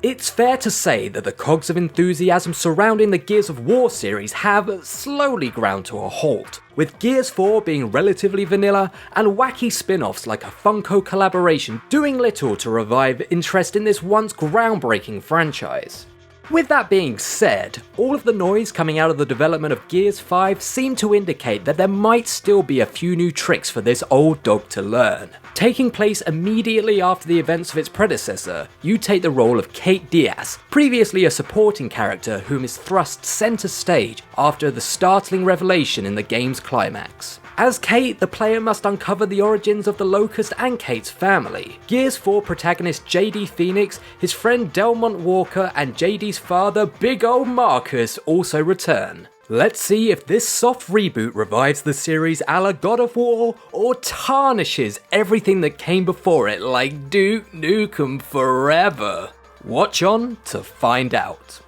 It's fair to say that the cogs of enthusiasm surrounding the Gears of War series have slowly ground to a halt, with Gears 4 being relatively vanilla and wacky spin-offs like a Funko collaboration doing little to revive interest in this once groundbreaking franchise. With that being said, all of the noise coming out of the development of Gears 5 seem to indicate that there might still be a few new tricks for this old dog to learn. Taking place immediately after the events of its predecessor, you take the role of Kate Diaz, previously a supporting character whom is thrust centre stage after the startling revelation in the game's climax. As Kate, the player must uncover the origins of the Locust and Kate's family. Gears 4 protagonist JD Phoenix, his friend Delmont Walker, and JD's father, Big Ol' Marcus, also return. Let's see if this soft reboot revives the series a la God of War, or tarnishes everything that came before it like Duke Nukem Forever. Watch on to find out.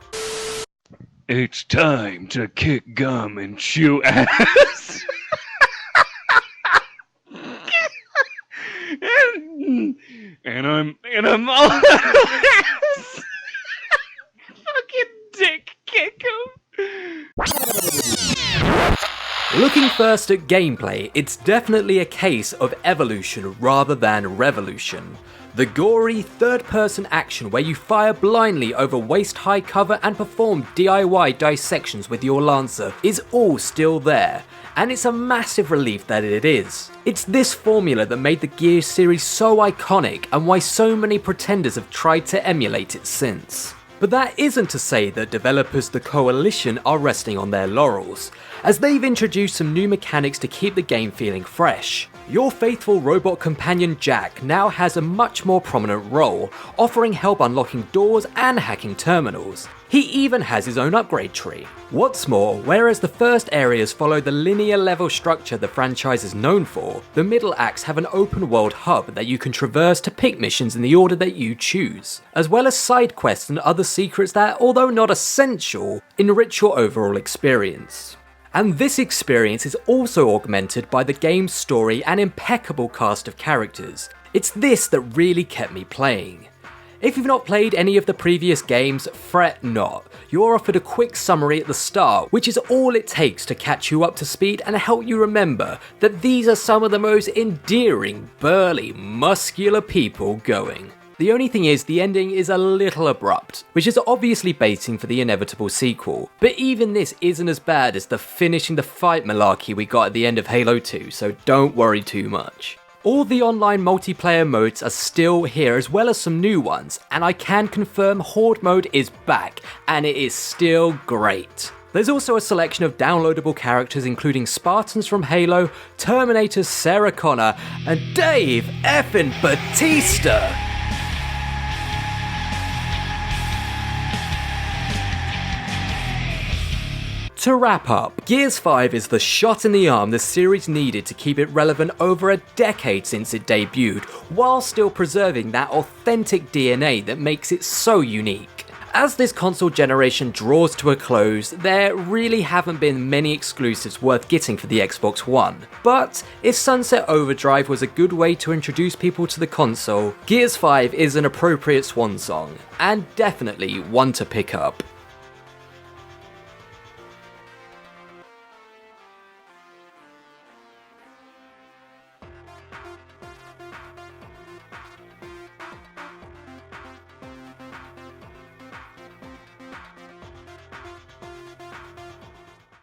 It's time to kick gum and chew ass. and I'm all ass. Fucking dick kick him. Looking first at gameplay, it's definitely a case of evolution rather than revolution. The gory third-person action where you fire blindly over waist-high cover and perform DIY dissections with your Lancer is all still there, and it's a massive relief that it is. It's this formula that made the Gears series so iconic and why so many pretenders have tried to emulate it since. But that isn't to say that developers The Coalition are resting on their laurels, as they've introduced some new mechanics to keep the game feeling fresh. Your faithful robot companion Jack now has a much more prominent role, offering help unlocking doors and hacking terminals. He even has his own upgrade tree. What's more, whereas the first areas follow the linear level structure the franchise is known for, the middle acts have an open world hub that you can traverse to pick missions in the order that you choose, as well as side quests and other secrets that, although not essential, enrich your overall experience. And this experience is also augmented by the game's story and impeccable cast of characters. It's this that really kept me playing. If you've not played any of the previous games, fret not. You're offered a quick summary at the start, which is all it takes to catch you up to speed and help you remember that these are some of the most endearing, burly, muscular people going. The only thing is, the ending is a little abrupt, which is obviously baiting for the inevitable sequel, but even this isn't as bad as the finishing the fight malarkey we got at the end of Halo 2, so don't worry too much. All the online multiplayer modes are still here, as well as some new ones, and I can confirm Horde mode is back, and it is still great. There's also a selection of downloadable characters including Spartans from Halo, Terminator's Sarah Connor, and Dave effin' Bautista! To wrap up, Gears 5 is the shot in the arm the series needed to keep it relevant over a decade since it debuted, while still preserving that authentic DNA that makes it so unique. As this console generation draws to a close, there really haven't been many exclusives worth getting for the Xbox One, but if Sunset Overdrive was a good way to introduce people to the console, Gears 5 is an appropriate swan song, and definitely one to pick up.